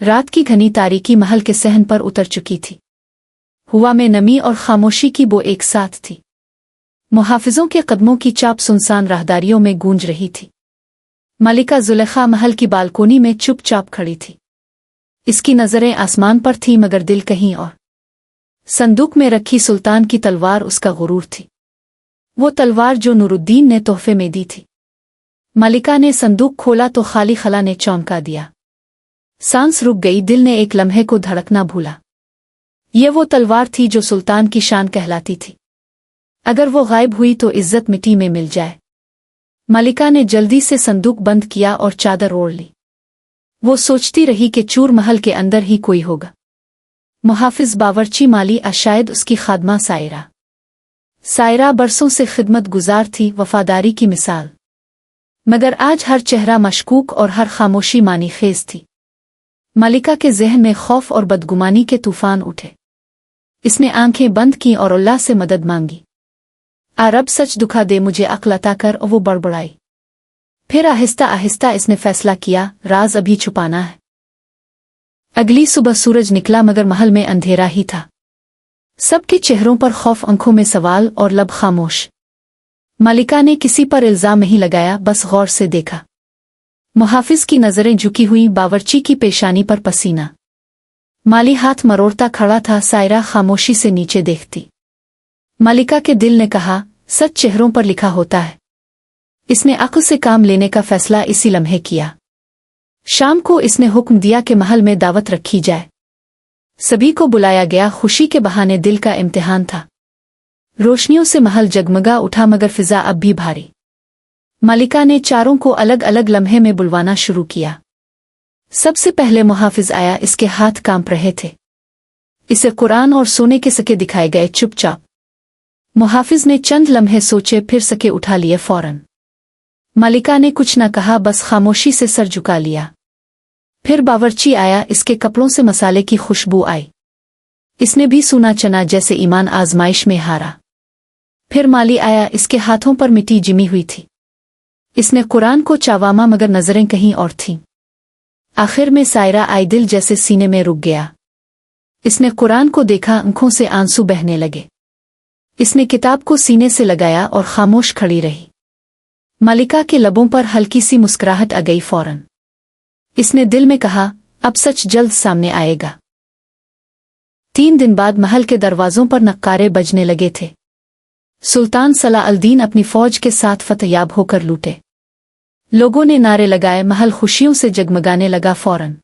रात की घनी तारीकी महल के सहन पर उतर चुकी थी। हवा में नमी और खामोशी की बो एक साथ थी। मुहाफिजों के कदमों की चाप सुनसान राहदारियों में गूंज रही थी। मलिका जुलेखा महल की बालकोनी में चुपचाप खड़ी थी। इसकी नजरें आसमान पर थीं मगर दिल कहीं और। संदूक में रखी सुल्तान की तलवार उसका गुरूर थी, वो तलवार जो नूरुद्दीन ने तोहफे में दी थी। मलिका ने संदूक खोला तो खाली खला ने चौंका दिया। सांस रुक गई, दिल ने एक लम्हे को धड़कना भूला। ये वो तलवार थी जो सुल्तान की शान कहलाती थी। अगर वो गायब हुई तो इज्जत मिट्टी में मिल जाए। मलिका ने जल्दी से संदूक बंद किया और चादर ओढ़ ली। वो सोचती रही कि चूर महल के अंदर ही कोई होगा। मुहाफिज बावर्ची माली शायद उसकी खादमा सायरा। सायरा बरसों से खिदमत गुजार थी, वफादारी की मिसाल। मगर आज हर चेहरा मशकूक और हर खामोशी मानी खेज थी। मलिका के ज़हन में खौफ और बदगुमानी के तूफान उठे। इसने आंखें बंद की और अल्लाह से मदद मांगी। आ रब सच दुखा दे मुझे, अक्ल अता कर। और वो बड़बड़ाई। फिर आहिस्ता आहिस्ता इसने फैसला किया, राज अभी छुपाना है। अगली सुबह सूरज निकला मगर महल में अंधेरा ही था। सबके चेहरों पर खौफ, आंखों में सवाल और लब खामोश। मलिका ने किसी पर इल्जाम नहीं लगाया, बस गौर से देखा। मुहाफिज की नजरें झुकी हुई, बावर्ची की पेशानी पर पसीना। माली हाथ मरोड़ता खड़ा था, सायरा खामोशी से नीचे देखती। मलिका के दिल ने कहा, सच चेहरों पर लिखा होता है। इसने अक्ल से काम लेने का फैसला इसी लम्हे किया। शाम को इसने हुक्म दिया कि महल में दावत रखी जाए। सभी को बुलाया गया। खुशी के बहाने दिल का इम्तिहान था। रोशनियों से महल जगमगा उठा मगर फिजा अब भी भारी। मलिका ने चारों को अलग अलग लम्हे में बुलवाना शुरू किया। सबसे पहले मुहाफिज आया, इसके हाथ कांप रहे थे। इसे कुरान और सोने के सके दिखाए गए। चुपचाप मुहाफिज ने चंद लम्हे सोचे, फिर सके उठा लिए फौरन। मलिका ने कुछ न कहा, बस खामोशी से सर झुका लिया। फिर बावर्ची आया, इसके कपड़ों से मसाले की खुशबू आई। इसने भी सुना चना जैसे ईमान आजमाइश में हारा। फिर माली आया, इसके हाथों पर मिट्टी जिमी हुई थी। इसने कुरान को चावामा मगर नजरें कहीं और थीं। आखिर में सायरा आई, दिल जैसे सीने में रुक गया। इसने कुरान को देखा, आंखों से आंसू बहने लगे। इसने किताब को सीने से लगाया और खामोश खड़ी रही। मलिका के लबों पर हल्की सी मुस्कुराहट आ गई। फौरन इसने दिल में कहा, अब सच जल्द सामने आएगा। 3 दिन बाद महल के दरवाजों पर नक्कारे बजने लगे थे। सुल्तान सलाह अल-दीन अपनी फौज के साथ फतहयाब होकर लूटे। लोगों ने नारे लगाए, महल खुशियों से जगमगाने लगा फौरन।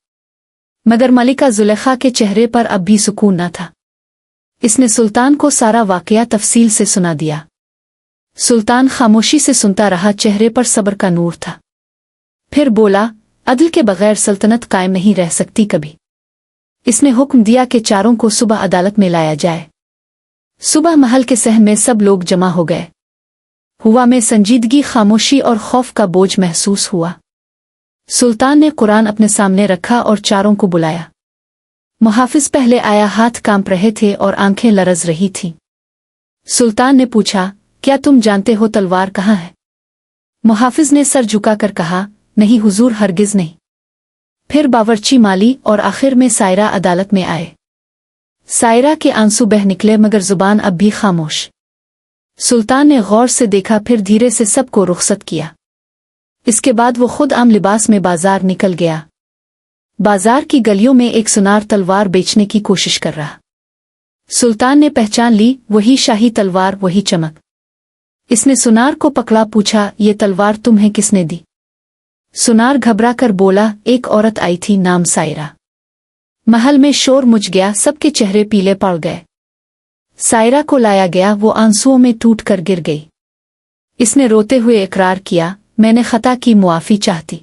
मगर मलिका जुलेखा के चेहरे पर अब भी सुकून न था। इसने सुल्तान को सारा वाकया तफसील से सुना दिया। सुल्तान खामोशी से सुनता रहा, चेहरे पर सब्र का नूर था। फिर बोला, अदल के बगैर सल्तनत कायम नहीं रह सकती कभी। इसने हुक्म दिया कि चारों को सुबह अदालत में लाया जाए। सुबह महल के सहन में सब लोग जमा हो गए। हुआ में संजीदगी, खामोशी और खौफ का बोझ महसूस हुआ। सुल्तान ने कुरान अपने सामने रखा और चारों को बुलाया। मुहाफिज पहले आया, हाथ कांप रहे थे और आंखें लरज रही थीं। सुल्तान ने पूछा, क्या तुम जानते हो तलवार कहाँ है? मुहाफिज ने सर झुकाकर कहा, नहीं हुजूर, हरगिज नहीं। फिर बावर्ची माली और आखिर में सायरा अदालत में आए। सायरा के आंसू बह निकले मगर जुबान अब भी खामोश। सुल्तान ने गौर से देखा, फिर धीरे से सबको रुखसत किया। इसके बाद वो खुद आम लिबास में बाजार निकल गया। बाजार की गलियों में एक सुनार तलवार बेचने की कोशिश कर रहा। सुल्तान ने पहचान ली, वही शाही तलवार, वही चमक। इसने सुनार को पकड़ा, पूछा, ये तलवार तुम्हें किसने दी? सुनार घबरा कर बोला, एक औरत आई थी, नाम सायरा। महल में शोर मच गया, सबके चेहरे पीले पड़ गए। सायरा को लाया गया, वो आंसुओं में टूट कर गिर गई। इसने रोते हुए इकरार किया, मैंने खता की, मुआफी चाहती।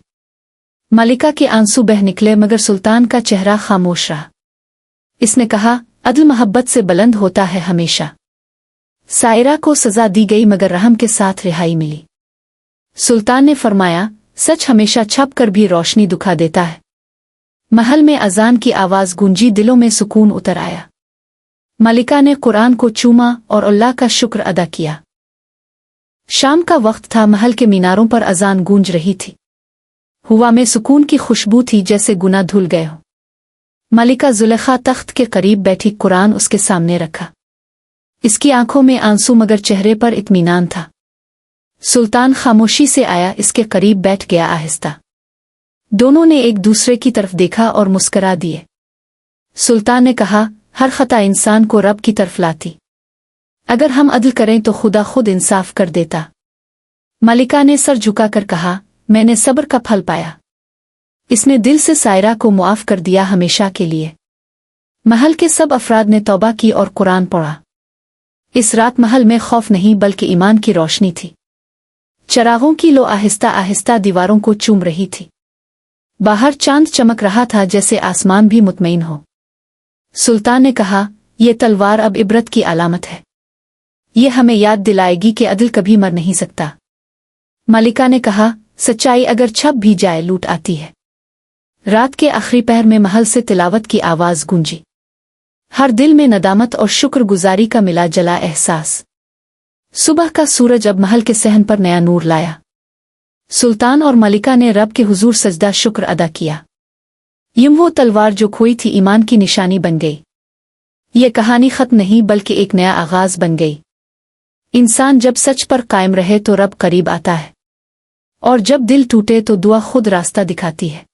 मलिका के आंसू बह निकले मगर सुल्तान का चेहरा खामोश रहा। इसने कहा, अदल मोहब्बत से बुलंद होता है हमेशा। सायरा को सजा दी गई मगर रहम के साथ रिहाई मिली। सुल्तान ने फरमाया, सच हमेशा छप कर भी रोशनी दिखा देता है। महल में अजान की आवाज गूंजी, दिलों में सुकून उतर आया। मलिका ने कुरान को चूमा और अल्लाह का शुक्र अदा किया। शाम का वक्त था, महल के मीनारों पर अजान गूंज रही थी। हवा में सुकून की खुशबू थी, जैसे गुनाह धुल गए हो। मलिका जुलेखा तख्त के करीब बैठी कुरान उसके सामने रखा। इसकी आंखों में आंसू मगर चेहरे पर इत्मीनान था। सुल्तान खामोशी से आया, इसके करीब बैठ गया आहिस्ता। दोनों ने एक दूसरे की तरफ देखा और मुस्करा दिए। सुल्तान ने कहा, हर खता इंसान को रब की तरफ लाती। अगर हम अदल करें तो खुदा खुद इंसाफ कर देता। मलिका ने सर झुकाकर कहा, मैंने सब्र का फल पाया। इसने दिल से सायरा को मुआफ कर दिया हमेशा के लिए। महल के सब अफराद ने तौबा की और कुरान पढ़ा। इस रात महल में खौफ नहीं बल्कि ईमान की रोशनी थी। चरागों की लो आहिस्ता आहिस्ता दीवारों को चूम रही थी। बाहर चांद चमक रहा था जैसे आसमान भी मुतमईन हो। सुल्तान ने कहा, यह तलवार अब इबरत की अलामत है। ये हमें याद दिलाएगी कि अदल कभी मर नहीं सकता। मलिका ने कहा, सच्चाई अगर छप भी जाए लूट आती है। रात के आखिरी पहर में महल से तिलावत की आवाज गूंजी। हर दिल में नदामत और शुक्रगुजारी का मिला जला एहसास। सुबह का सूरज अब महल के सहन पर नया नूर लाया। सुल्तान और मलिका ने रब के हुजूर सजदा शुक्र अदा किया। यूं वो तलवार जो खोई थी ईमान की निशानी बन गई। ये कहानी खत्म नहीं बल्कि एक नया आगाज बन गई। इंसान जब सच पर कायम रहे तो रब करीब आता है, और जब दिल टूटे तो दुआ खुद रास्ता दिखाती है।